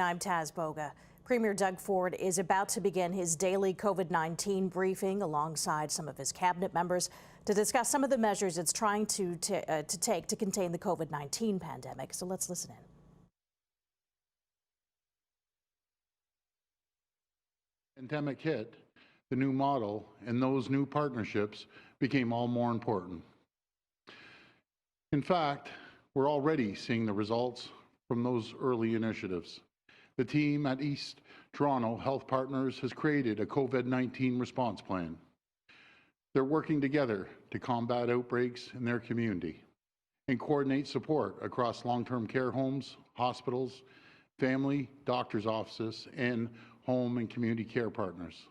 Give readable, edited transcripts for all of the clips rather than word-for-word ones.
I'm Taz Boga. Premier Doug Ford is about to begin his daily COVID-19 briefing alongside some of his cabinet members to discuss some of the measures it's trying to take to contain the COVID-19 pandemic. So let's listen in. Pandemic hit, the new model and those new partnerships became all more important. In fact, we're already seeing the results from those early initiatives. The team at East Toronto Health Partners has created a COVID-19 response plan. They're working together to combat outbreaks in their community and coordinate support across long-term care homes, hospitals, family, doctor's offices, and home and community care partners.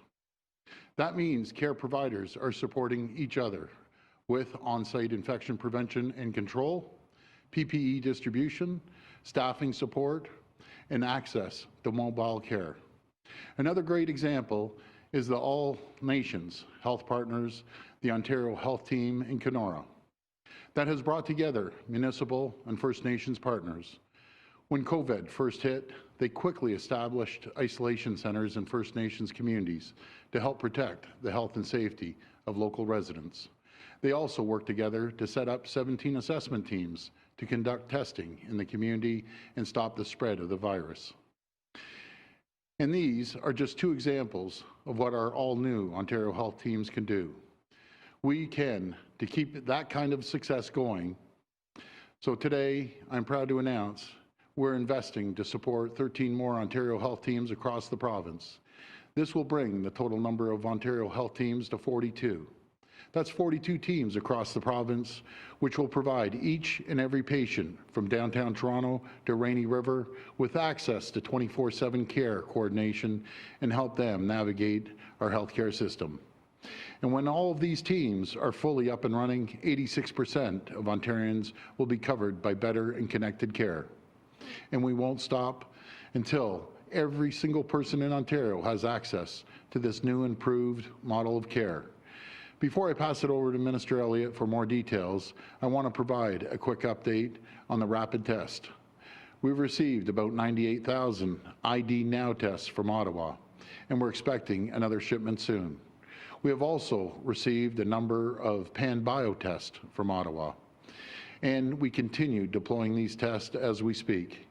That means care providers are supporting each other with on-site infection prevention and control, PPE distribution, staffing support, and access to mobile care. Another great example is the All Nations Health Partners, the Ontario Health Team in Kenora, that has brought together municipal and First Nations partners. When COVID first hit, they quickly established isolation centers in First Nations communities to help protect the health and safety of local residents. They also worked together to set up 17 assessment teams to conduct testing in the community and stop the spread of the virus. And these are just two examples of what our all-new Ontario Health teams can do. We can, to keep that kind of success going. So today, I'm proud to announce we're investing to support 13 more Ontario Health teams across the province. This will bring the total number of Ontario Health teams to 42. That's 42 teams across the province, which will provide each and every patient from downtown Toronto to Rainy River with access to 24/7 care coordination and help them navigate our healthcare system. And when all of these teams are fully up and running, 86% of Ontarians will be covered by better and connected care. And we won't stop until every single person in Ontario has access to this new improved model of care. Before I pass it over to Minister Elliott for more details, I want to provide a quick update on the rapid test. We've received about 98,000 ID Now tests from Ottawa, and we're expecting another shipment soon. We have also received a number of pan-bio tests from Ottawa, and we continue deploying these tests as we speak.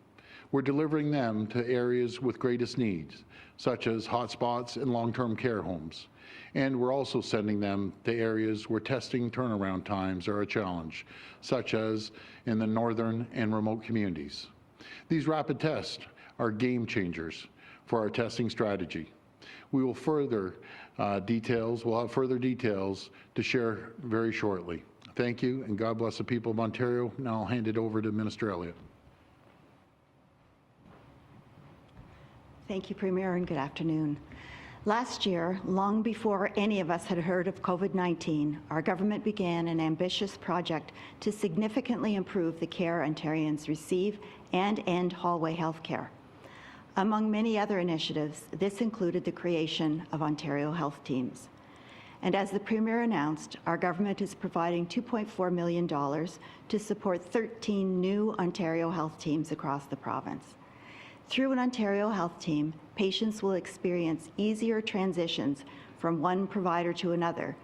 We're delivering them to areas with greatest needs, such as hotspots and long-term care homes. And we're also sending them to areas where testing turnaround times are a challenge, such as in the northern and remote communities. These rapid tests are game changers for our testing strategy. We will have further details to share very shortly. Thank you, and God bless the people of Ontario. Now I'll hand it over to Minister Elliott. Thank you, Premier, and good afternoon. Last year, long before any of us had heard of COVID-19, our government began an ambitious project to significantly improve the care Ontarians receive and end hallway health care. Among many other initiatives, this included the creation of Ontario Health Teams. And as the Premier announced, our government is providing $2.4 million to support 13 new Ontario Health Teams across the province. Through an Ontario Health Team, patients will experience easier transitions from one provider to another,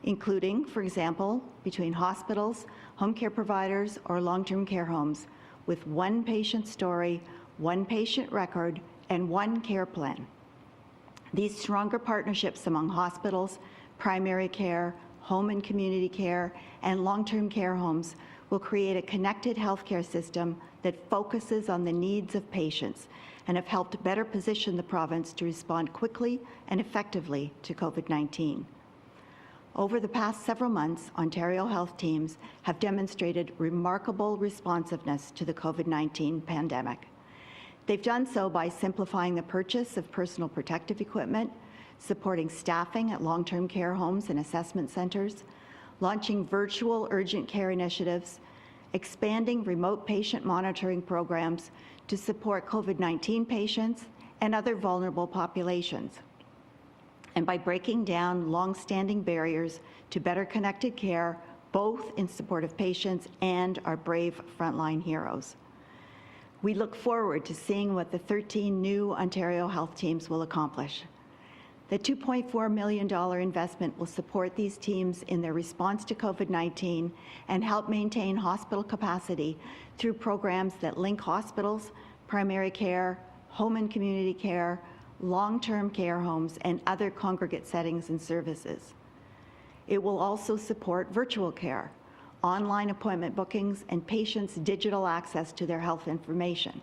including, for example, between hospitals, home care providers, or long-term care homes, with one patient story, one patient record, and one care plan. These stronger partnerships among hospitals, primary care, home and community care, and long-term care homes will create a connected healthcare system that focuses on the needs of patients and have helped better position the province to respond quickly and effectively to COVID-19. Over the past several months, Ontario Health Teams have demonstrated remarkable responsiveness to the COVID-19 pandemic. They've done so by simplifying the purchase of personal protective equipment, supporting staffing at long-term care homes and assessment centres, launching virtual urgent care initiatives, expanding remote patient monitoring programs to support COVID-19 patients and other vulnerable populations, and by breaking down long-standing barriers to better connected care, both in support of patients and our brave frontline heroes. We look forward to seeing what the 13 new Ontario health teams will accomplish. The $2.4 million investment will support these teams in their response to COVID-19 and help maintain hospital capacity through programs that link hospitals, primary care, home and community care, long-term care homes, and other congregate settings and services. It will also support virtual care, online appointment bookings, and patients' digital access to their health information.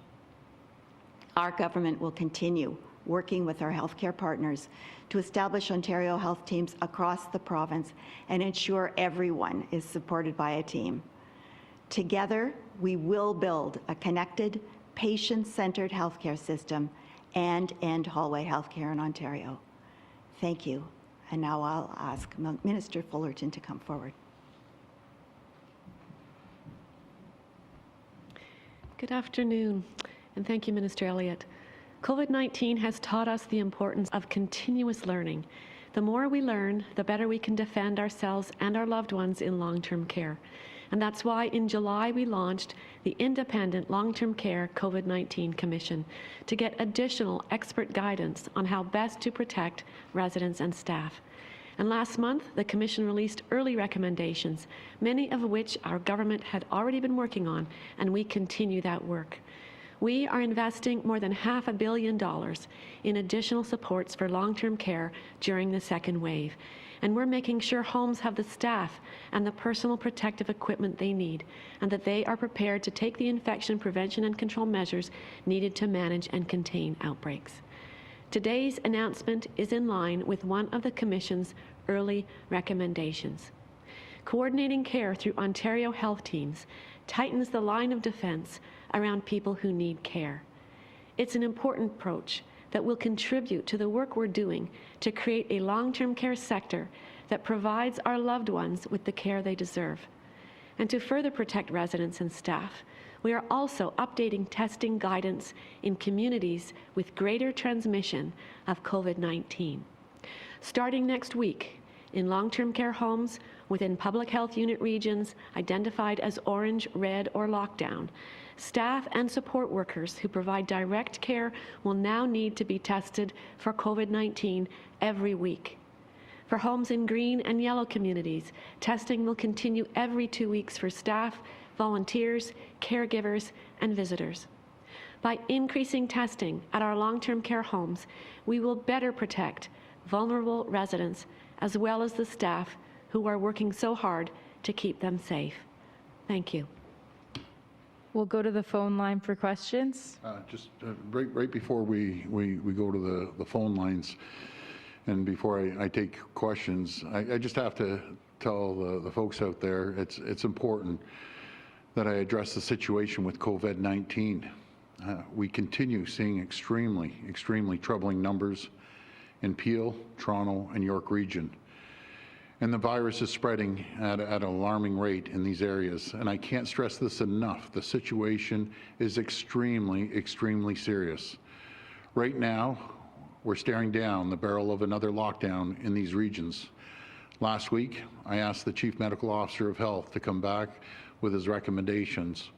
Our government will continue working with our healthcare partners to establish Ontario health teams across the province and ensure everyone is supported by a team. Together, we will build a connected, patient-centered healthcare system and end hallway healthcare in Ontario. Thank you. And now I'll ask Minister Fullerton to come forward. Good afternoon, and thank you, Minister Elliott. COVID-19 has taught us the importance of continuous learning. The more we learn, the better we can defend ourselves and our loved ones in long-term care. And that's why in July we launched the Independent Long-Term Care COVID-19 Commission to get additional expert guidance on how best to protect residents and staff. And last month, the Commission released early recommendations, many of which our government had already been working on, and we continue that work. We are investing more than $500 million in additional supports for long-term care during the second wave. And we're making sure homes have the staff and the personal protective equipment they need, and that they are prepared to take the infection prevention and control measures needed to manage and contain outbreaks. Today's announcement is in line with one of the Commission's early recommendations. Coordinating care through Ontario health teams tightens the line of defence around people who need care. It's an important approach that will contribute to the work we're doing to create a long-term care sector that provides our loved ones with the care they deserve. And to further protect residents and staff, we are also updating testing guidance in communities with greater transmission of COVID-19. Starting next week, in long-term care homes within public health unit regions identified as orange, red, or lockdown, staff and support workers who provide direct care will now need to be tested for COVID-19 every week. For homes in green and yellow communities, testing will continue every 2 weeks for staff, volunteers, caregivers, and visitors. By increasing testing at our long-term care homes, we will better protect vulnerable residents as well as the staff who are working so hard to keep them safe. Thank you. We'll go to the phone line for questions. Right before we go to the phone lines, and before I take questions, I just have to tell the folks out there, it's important that I address the situation with COVID-19. We continue seeing extremely troubling numbers in Peel, Toronto, and York region. And the virus is spreading at an alarming rate in these areas. And I can't stress this enough. The situation is extremely serious. Right now, we're staring down the barrel of another lockdown in these regions. Last week, I asked the Chief Medical Officer of Health to come back with his recommendations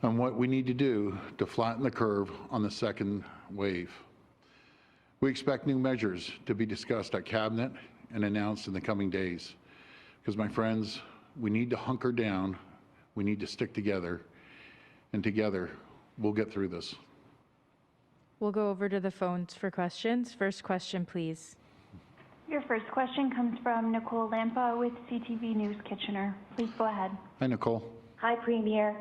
on what we need to do to flatten the curve on the second wave. We expect new measures to be discussed at Cabinet and announced in the coming days. Because, my friends, we need to hunker down, we need to stick together, and together we'll get through this. We'll go over to the phones for questions. First question, please. Your first question comes from Nicole Lampa with CTV News Kitchener. Please go ahead. Hi, Nicole. Hi, Premier.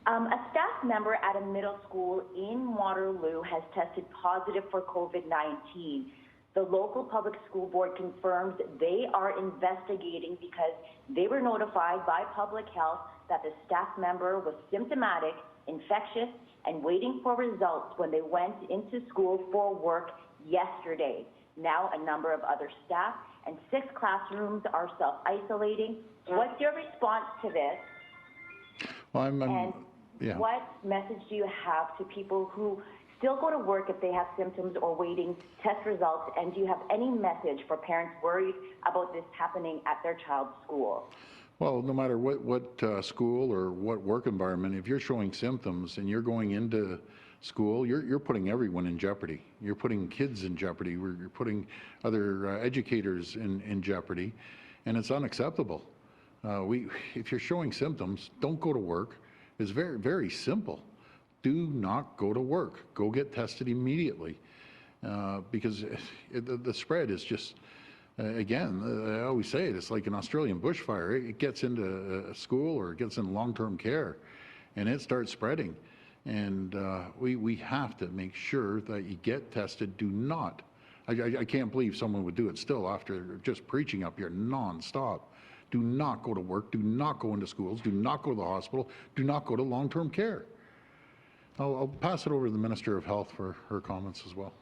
A staff member at a middle school in Waterloo has tested positive for COVID-19. The local public school board confirms they are investigating because they were notified by public health that the staff member was symptomatic, infectious, and waiting for results when they went into school for work yesterday. Now a number of other staff and 6 classrooms are self-isolating. What's your response to this? Well, yeah. What message do you have to people who still go to work if they have symptoms or waiting test results? And do you have any message for parents worried about this happening at their child's school? Well, no matter what school or what work environment, if you're showing symptoms and you're going into school, you're putting everyone in jeopardy. You're putting kids in jeopardy. You're putting other educators in jeopardy, and it's unacceptable. If you're showing symptoms, don't go to work. It's very, very simple. Do not go to work. Go get tested immediately, because the spread is just. Again, I always say it, it's like an Australian bushfire. It gets into a school or it gets in long-term care and it starts spreading. And we have to make sure that you get tested. Do not, I can't believe someone would do it still after just preaching up here nonstop. Do not go to work, do not go into schools, do not go to the hospital, do not go to long-term care. I'll pass it over to the Minister of Health for her comments as well.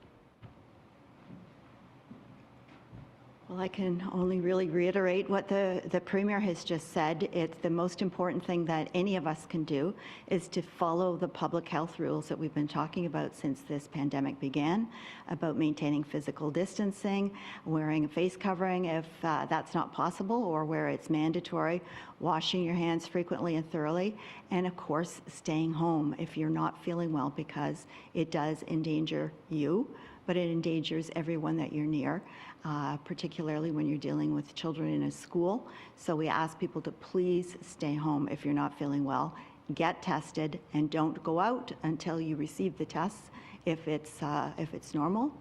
Well, I can only really reiterate what the Premier has just said. It's the most important thing that any of us can do is to follow the public health rules that we've been talking about since this pandemic began, about maintaining physical distancing, wearing a face covering if that's not possible or where it's mandatory, washing your hands frequently and thoroughly, and of course, staying home if you're not feeling well, because it does endanger you, but it endangers everyone that you're near, particularly when you're dealing with children in a school. So we ask people to please stay home if you're not feeling well, get tested, and don't go out until you receive the tests. If it's normal,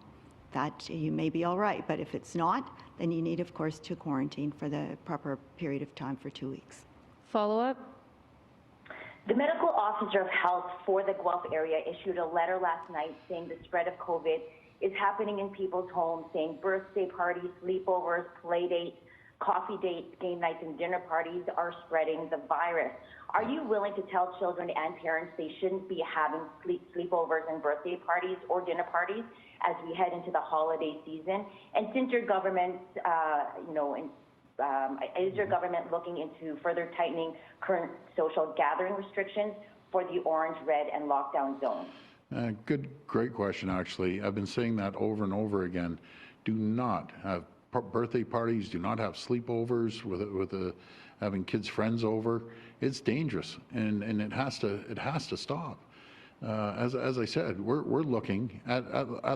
that you may be all right, but if it's not, then you need, of course, to quarantine for the proper period of time for 2 weeks. Follow-up? The medical officer of health for the Guelph area issued a letter last night saying the spread of COVID is happening in people's homes, saying birthday parties, sleepovers, play dates, coffee dates, game nights, and dinner parties are spreading the virus. Are you willing to tell children and parents they shouldn't be having sleepovers and birthday parties or dinner parties as we head into the holiday season? And since your government, is your government looking into further tightening current social gathering restrictions for the orange, red, and lockdown zones? Great question, actually. I've been saying that over and over again. Do not have birthday parties, do not have sleepovers with having kids' friends over. It's dangerous, and it has to stop. As I said, we're looking at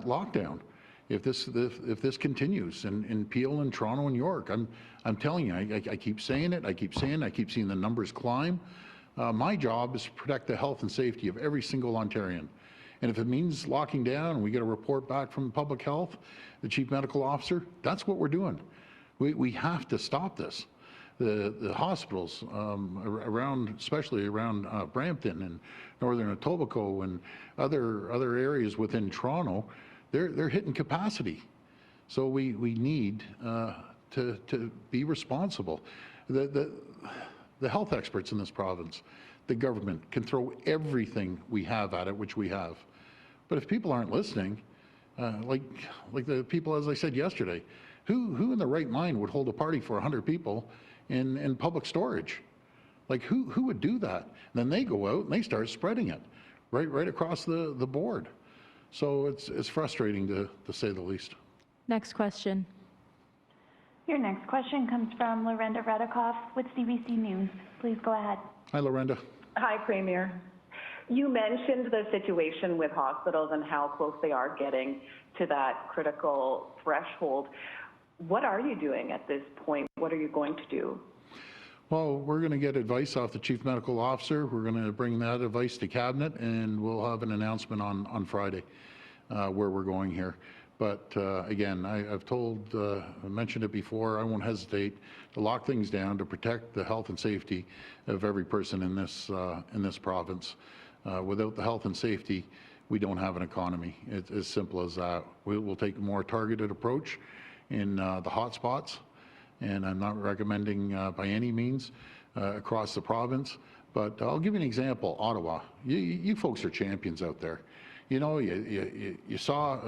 lockdown. If this continues in Peel and Toronto and York, I'm telling you, I keep saying it, I keep seeing the numbers climb. My job is to protect the health and safety of every single Ontarian. And if it means locking down and we get a report back from public health, the chief medical officer, that's what we're doing. We have to stop this. The hospitals around, especially around Brampton and Northern Etobicoke and other areas within Toronto, they're hitting capacity. So we need to be responsible. The health experts in this province, the government can throw everything we have at it, which we have. But if people aren't listening, like the people, as I said yesterday, who in their right mind would hold a party for 100 people in public storage? Like who would do that? And then they go out and they start spreading it right across the board. So it's frustrating to say the least. Next question. Your next question comes from Lorenda Redikoff with CBC News. Please go ahead. Hi, Lorenda. Hi, Premier. You mentioned the situation with hospitals and how close they are getting to that critical threshold. What are you doing at this point? What are you going to do? Well, we're going to get advice off the Chief Medical Officer. We're going to bring that advice to Cabinet, and we'll have an announcement on Friday where we're going here. But again, I've I mentioned it before, I won't hesitate to lock things down to protect the health and safety of every person in this province. Without the health and safety, we don't have an economy. It's as simple as that. We'll take a more targeted approach in the hot spots, and I'm not recommending by any means across the province, but I'll give you an example. Ottawa, you folks are champions out there. You know, you saw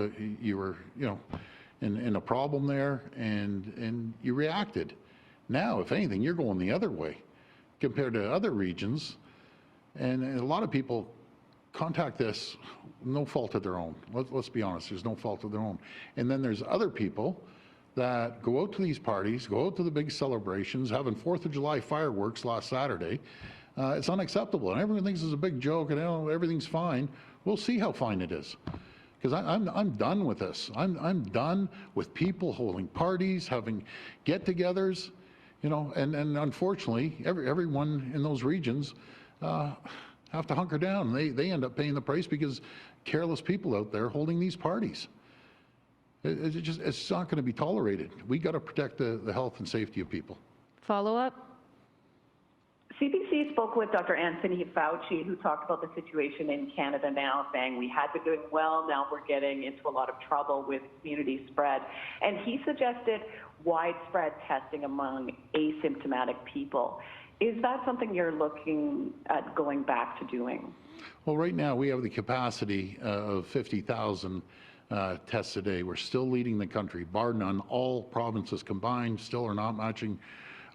you were in a problem there, and you reacted. Now, if anything, you're going the other way compared to other regions, and a lot of people contact this no fault of their own. Let's be honest, there's no fault of their own. And then there's other people that go out to these parties, go out to the big celebrations, having 4th of July fireworks last Saturday. It's unacceptable, and everyone thinks it's a big joke, and everything's fine. We'll see how fine it is, because I'm done with this. I'm done with people holding parties, having get-togethers, you know, and unfortunately, everyone in those regions have to hunker down. They end up paying the price because careless people out there holding these parties. It's not going to be tolerated. We got to protect the health and safety of people. Follow up. CBC spoke with Dr. Anthony Fauci, who talked about the situation in Canada now, saying we had been doing well, now we're getting into a lot of trouble with community spread. And he suggested widespread testing among asymptomatic people. Is that something you're looking at going back to doing? Well, right now we have the capacity of 50,000 tests a day. We're still leading the country, bar none. All provinces combined still are not matching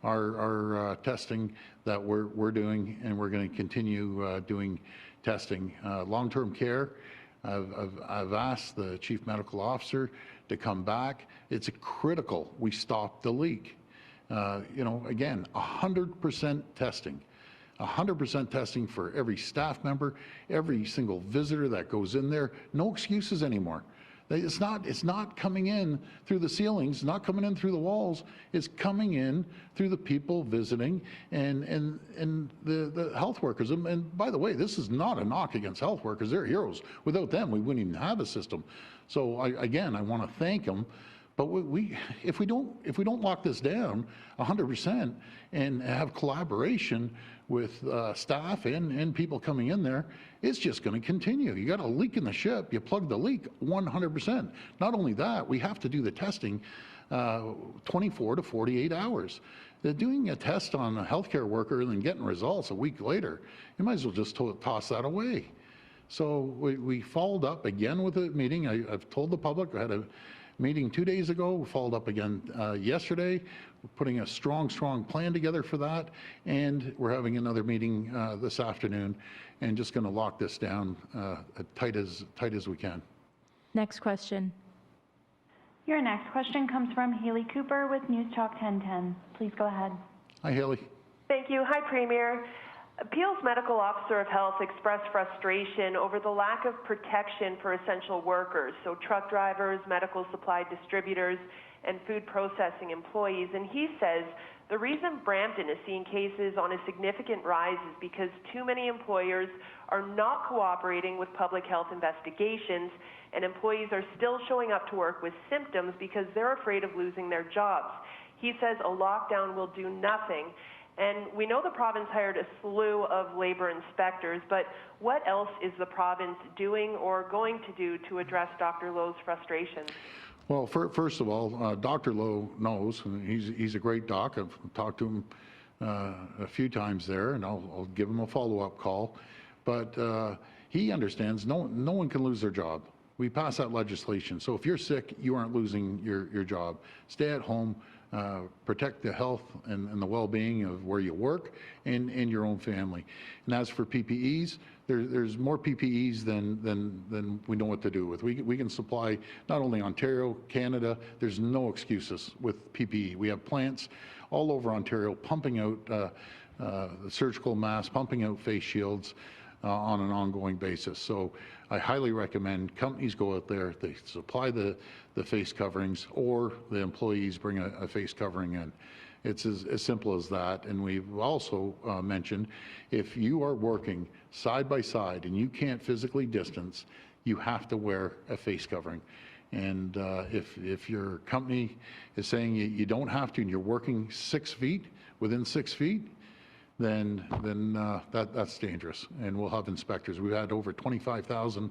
our testing that we're doing, and we're going to continue doing testing. Long-term care, I've asked the Chief Medical Officer to come back. It's critical we stop the leak. You know, again, 100% testing. 100% testing for every staff member, every single visitor that goes in there. No excuses anymore. It's not coming in through the ceilings, not coming in through the walls. It's coming in through the people visiting and the health workers. And by the way, this is not a knock against health workers. They're heroes. Without them, we wouldn't even have a system. So again, I want to thank them. But if we don't lock this down 100% and have collaboration with staff and people coming in there, it's just going to continue. You got a leak in the ship, you plug the leak 100%. Not only that, we have to do the testing 24 to 48 hours. Doing a test on a healthcare worker and then getting results a week later, you might as well just toss that away. So we followed up again with a meeting. I've told the public, I had a meeting 2 days ago, we followed up again yesterday. We're putting a strong plan together for that, and we're having another meeting this afternoon, and just going to lock this down tight as we can. Next question. Your next question comes from Haley Cooper with News Talk 1010. Please go ahead. Hi, Haley. Thank you. Hi, Premier. Peel's medical officer of health expressed frustration over the lack of protection for essential workers, so truck drivers, medical supply distributors, and food processing employees. And he says the reason Brampton is seeing cases on a significant rise is because too many employers are not cooperating with public health investigations, and employees are still showing up to work with symptoms because they're afraid of losing their jobs. He says a lockdown will do nothing. And we know the province hired a slew of labor inspectors, but what else is the province doing or going to do to address Dr. Lowe's frustrations? Well, first of all, Dr. Lowe knows, and he's a great doc. I've talked to him a few times there, and I'll give him a follow-up call. But he understands no one can lose their job. We pass that legislation. So if you're sick, you aren't losing your job. Stay at home. Protect the health and the well-being of where you work and your own family. And as for PPEs, there's more PPEs than we know what to do with. We can supply not only Ontario, Canada. There's no excuses with PPE. We have plants all over Ontario pumping out the surgical masks, pumping out face shields on an ongoing basis. So I highly recommend companies go out there, they supply the face coverings, or the employees bring a face covering in. It's as simple as that. And we've also mentioned, if you are working side by side and you can't physically distance, you have to wear a face covering. And if your company is saying you don't have to and you're working 6 feet, within 6 feet, then that's dangerous, and we'll have inspectors. We've had over 25,000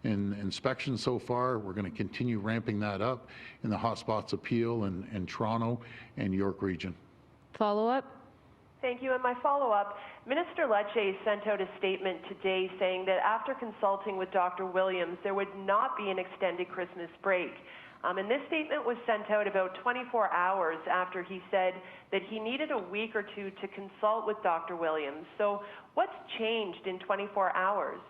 in inspections so far. We're going to continue ramping that up in the hotspots of Peel and Toronto and York region. Follow up. Thank you. And my follow-up, Minister Lecce sent out a statement today saying that after consulting with Dr. Williams, there would not be an extended Christmas break. And this statement was sent out about 24 hours after he said that he needed a week or two to consult with Dr. Williams. So what's changed in 24 hours?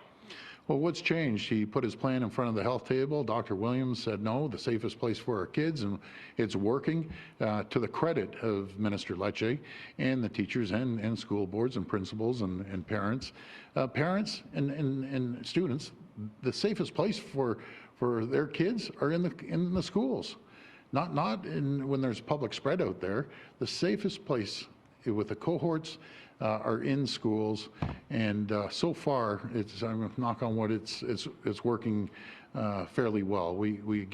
Well, what's changed? He put his plan in front of the health table. Dr. Williams said, no, the safest place for our kids, and it's working to the credit of Minister Lecce and the teachers and school boards and principals and parents. Parents and students, the safest place for their kids are in the schools. Not when there's public spread out there. The safest place with the cohorts are in schools, and so far, I'm knock on wood, it's working fairly well. We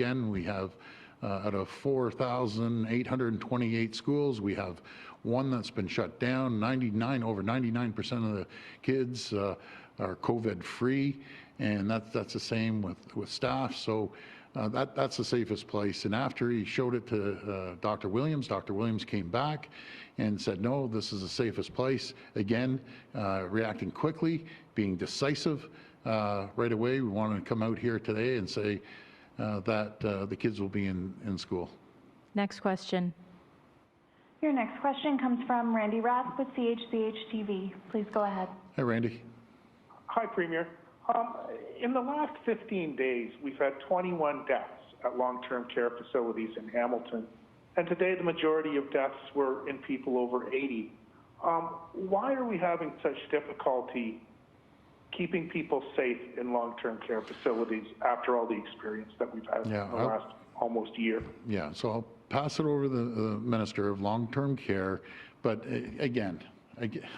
have out of 4,828 schools, we have one that's been shut down. Over 99% of the kids are COVID-free, and that's the same with staff. So. That's the safest place. And after he showed it to Dr. Williams came back and said, no, this is the safest place. Again, reacting quickly, being decisive right away. We wanted to come out here today and say that the kids will be in school. Next question. Your next question comes from Randy Rath with CHCH-TV. Please go ahead. Hi, Randy. Hi, Premier. In the last 15 days, we've had 21 deaths at long-term care facilities in Hamilton, and today the majority of deaths were in people over 80. Why are we having such difficulty keeping people safe in long-term care facilities after all the experience that we've had in the last almost year? Yeah, so I'll pass it over to the Minister of Long-Term Care, but again,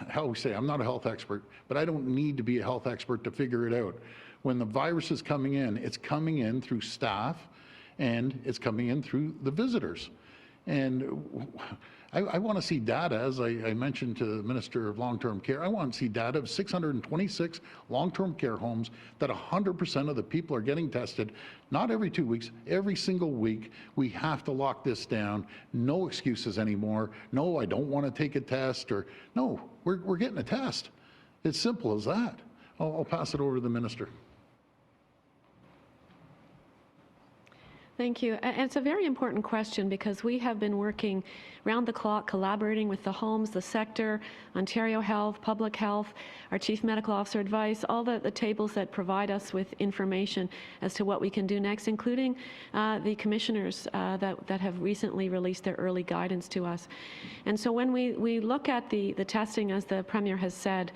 how we say, I'm not a health expert, but I don't need to be a health expert to figure it out. When the virus is coming in, it's coming in through staff and it's coming in through the visitors. And I want to see data, as I mentioned to the Minister of Long-Term Care, I want to see data of 626 long-term care homes that 100% of the people are getting tested, not every 2 weeks, every single week. We have to lock this down. No excuses anymore. No, I don't want to take a test, or no, we're getting a test. It's simple as that. I'll pass it over to the Minister. Thank you. And it's a very important question because we have been working round the clock, collaborating with the homes, the sector, Ontario Health, Public Health, our Chief Medical Officer advice, all the tables that provide us with information as to what we can do next, including the commissioners that have recently released their early guidance to us. And so when we look at the testing, as the Premier has said,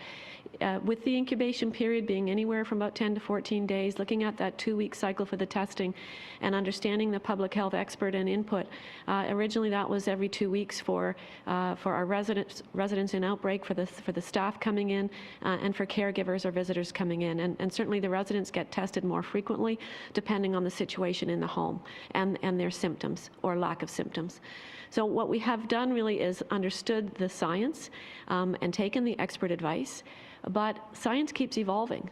with the incubation period being anywhere from about 10 to 14 days, looking at that 2-week cycle for the testing and understanding the public health expert and input, originally that was every 2 weeks for our residents in outbreak, for the staff coming in, and for caregivers or visitors coming in. And certainly the residents get tested more frequently depending on the situation in the home and their symptoms or lack of symptoms. So what we have done really is understood the science and taken the expert advice, but science keeps evolving.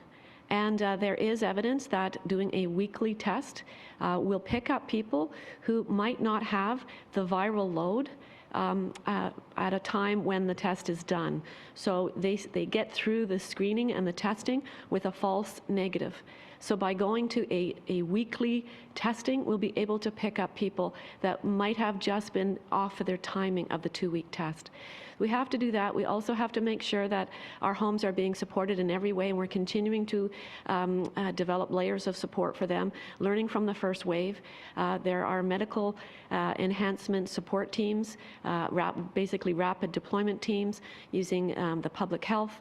And there is evidence that doing a weekly test will pick up people who might not have the viral load at a time when the test is done. So they get through the screening and the testing with a false negative. So by going to a weekly testing, we'll be able to pick up people that might have just been off for their timing of the 2-week test. We have to do that. We also have to make sure that our homes are being supported in every way, and we're continuing to develop layers of support for them, learning from the first wave. There are medical enhancement support teams, basically rapid deployment teams using the Public Health,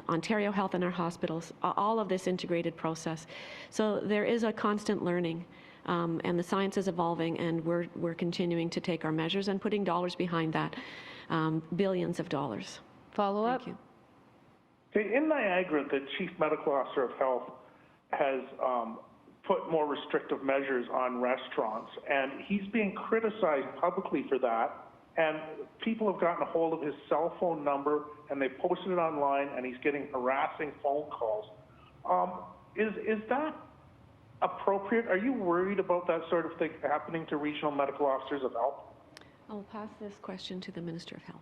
Ontario Health, and our hospitals, all of this integrated process. So there is a constant learning. And the science is evolving, and we're continuing to take our measures and putting dollars behind that, billions of dollars. Follow up. Thank you. Okay, in Niagara, the Chief Medical Officer of Health has put more restrictive measures on restaurants, and he's being criticized publicly for that. And people have gotten a hold of his cell phone number, and they posted it online, and he's getting harassing phone calls. Is that appropriate? Are you worried about that sort of thing happening to regional medical officers of health? I'll pass this question to the Minister of Health.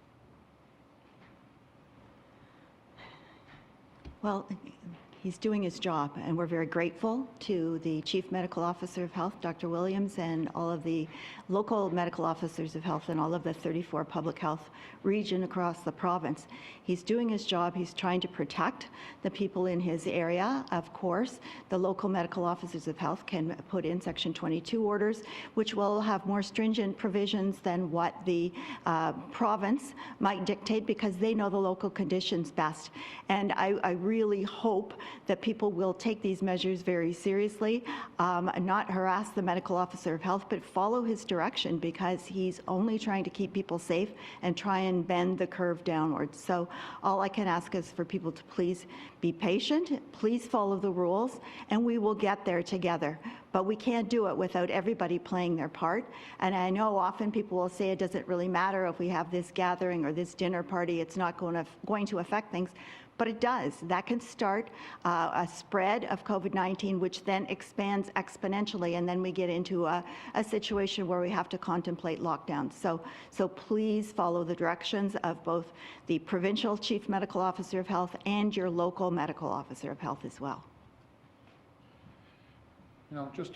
He's doing his job, and we're very grateful to the Chief Medical Officer of Health, Dr. Williams, and all of the local medical officers of health and all of the 34 public health region across the province. He's doing his job. He's trying to protect the people in his area. Of course, the local medical officers of health can put in Section 22 orders, which will have more stringent provisions than what the province might dictate, because they know the local conditions best. And I really hope that people will take these measures very seriously, not harass the medical officer of health, but follow his direction, because he's only trying to keep people safe and try and bend the curve downwards. So all I can ask is for people to please be patient, please follow the rules, and we will get there together. But we can't do it without everybody playing their part. And I know often people will say it doesn't really matter if we have this gathering or this dinner party, it's not going to affect things. But it does. That can start a spread of COVID-19, which then expands exponentially, and then we get into a situation where we have to contemplate lockdowns. So please follow the directions of both the provincial chief medical officer of health and your local medical officer of health as well. You know, just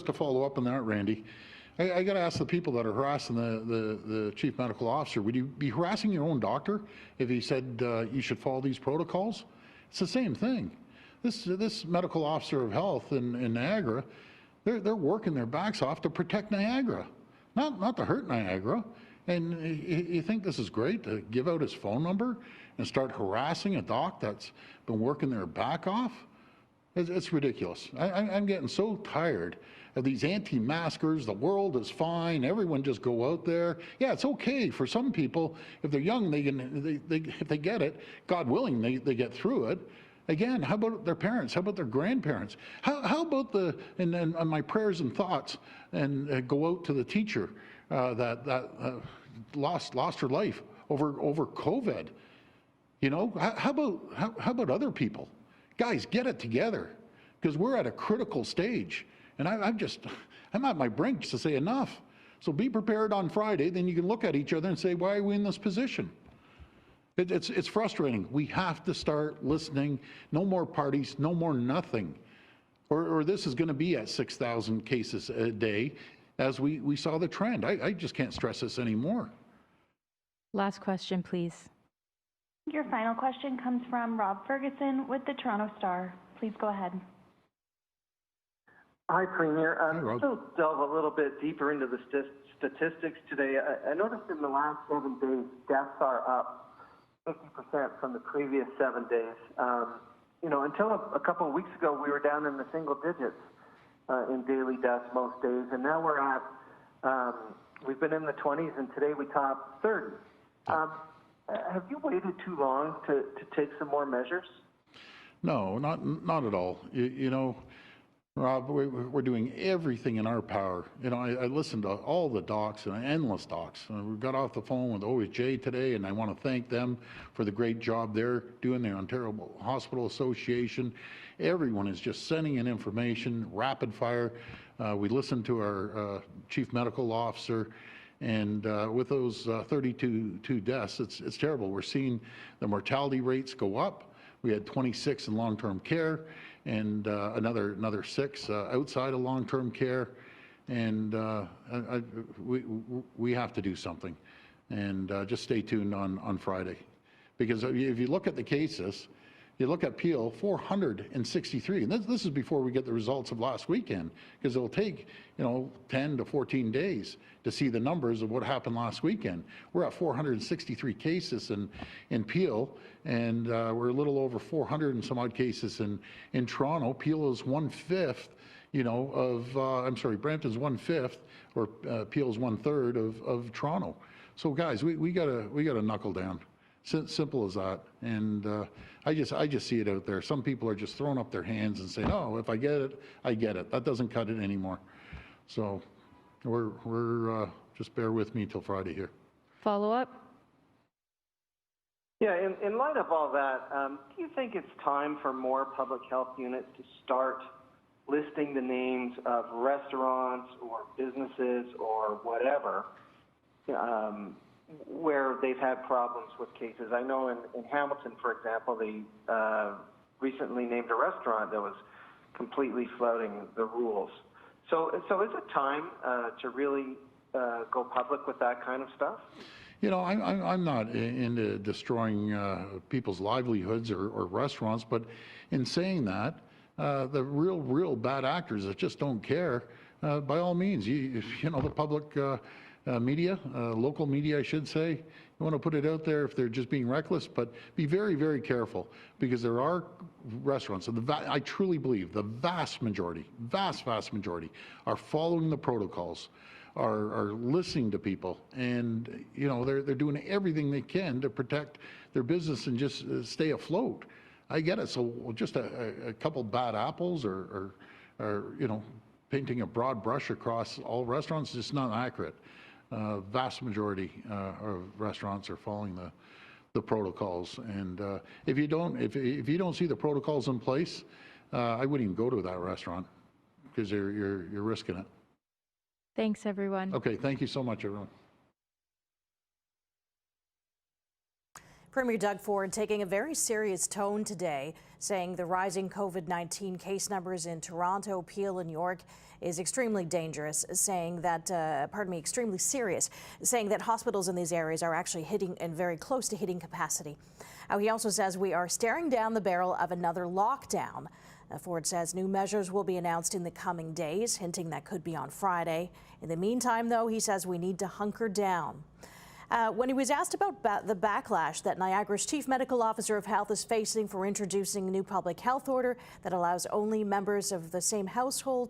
to follow up on that, Randy, I got to ask the people that are harassing the chief medical officer, would you be harassing your own doctor if he said you should follow these protocols? It's the same thing. This medical officer of health in Niagara, they're working their backs off to protect Niagara, not to hurt Niagara. And you think this is great, to give out his phone number and start harassing a doc that's been working their back off? It's ridiculous. I'm getting so tired of these anti-maskers. The world is fine. Everyone just go out there. Yeah, it's okay for some people. If they're young, if they get it, God willing, they get through it. Again, how about their parents? How about their grandparents? How about and my prayers and thoughts and go out to the teacher that lost her life over COVID? You know, how about other people? Guys, get it together, because we're at a critical stage. And I'm at my brink to say enough. So be prepared on Friday, then you can look at each other and say, why are we in this position? It's frustrating. We have to start listening. No more parties, no more nothing. Or this is going to be at 6,000 cases a day, as we saw the trend. I just can't stress this anymore. Last question, please. Your final question comes from Rob Ferguson with the Toronto Star. Please go ahead. Hi, Premier. Hi, Rob. To delve a little bit deeper into the statistics today, I noticed in the last 7 days, deaths are up 50% from the previous 7 days. You know, until a couple of weeks ago, we were down in the single digits in daily deaths most days, and now we're at, we've been in the 20s, and today we topped 30. Have you waited too long to take some more measures? No, not at all. You know, Rob, we're doing everything in our power. You know, I listened to all the docs, and endless docs. We got off the phone with OHJ today, and I want to thank them for the great job they're doing, the Ontario Hospital Association. Everyone is just sending in information, rapid fire. We listened to our chief medical officer, and with those 32 deaths, it's terrible. We're seeing the mortality rates go up. We had 26 in long-term care, and another 6 outside of long-term care, and we have to do something. And just stay tuned on Friday, because if you look at the cases, you look at Peel, 463, and this is before we get the results of last weekend, because it'll take 10 to 14 days to see the numbers of what happened last weekend. We're at 463 cases in Peel, and we're a little over 400 and some odd cases in Toronto. Peel is 1/5, I'm sorry, Brampton's 1/5, or Peel's 1/3 of Toronto. So guys, we gotta knuckle down. Simple as that. And I just see it out there. Some people are just throwing up their hands and saying, "Oh, if I get it, I get it." That doesn't cut it anymore. So we're just bear with me till Friday here. Follow up? Yeah, in light of all that, do you think it's time for more public health units to start listing the names of restaurants or businesses or whatever where they've had problems with cases? I know in Hamilton, for example, recently named a restaurant that was completely flouting the rules. So is it time to really go public with that kind of stuff? You know, I'm not into destroying people's livelihoods or restaurants, but in saying that, the real bad actors that just don't care, by all means, you know, the public media, local media, I should say, you want to put it out there if they're just being reckless, but be very, very careful, because there are restaurants, and I truly believe the vast majority are following the protocols, are listening to people, and you know, they're doing everything they can to protect their business and just stay afloat. I get it. So just a couple bad apples or you know, painting a broad brush across all restaurants is just not accurate. Vast majority of restaurants are following the protocols, and if you don't see the protocols in place, I wouldn't even go to that restaurant, because you're risking it. Thanks, everyone. Okay, thank you so much, everyone. Premier Doug Ford taking a very serious tone today, saying the rising COVID-19 case numbers in Toronto, Peel, and York is extremely dangerous, saying that, extremely serious, saying that hospitals in these areas are actually hitting and very close to hitting capacity. He also says we are staring down the barrel of another lockdown. Ford says new measures will be announced in the coming days, hinting that could be on Friday. In the meantime, though, he says we need to hunker down. When he was asked about the backlash that Niagara's Chief Medical Officer of Health is facing for introducing a new public health order that allows only members of the same household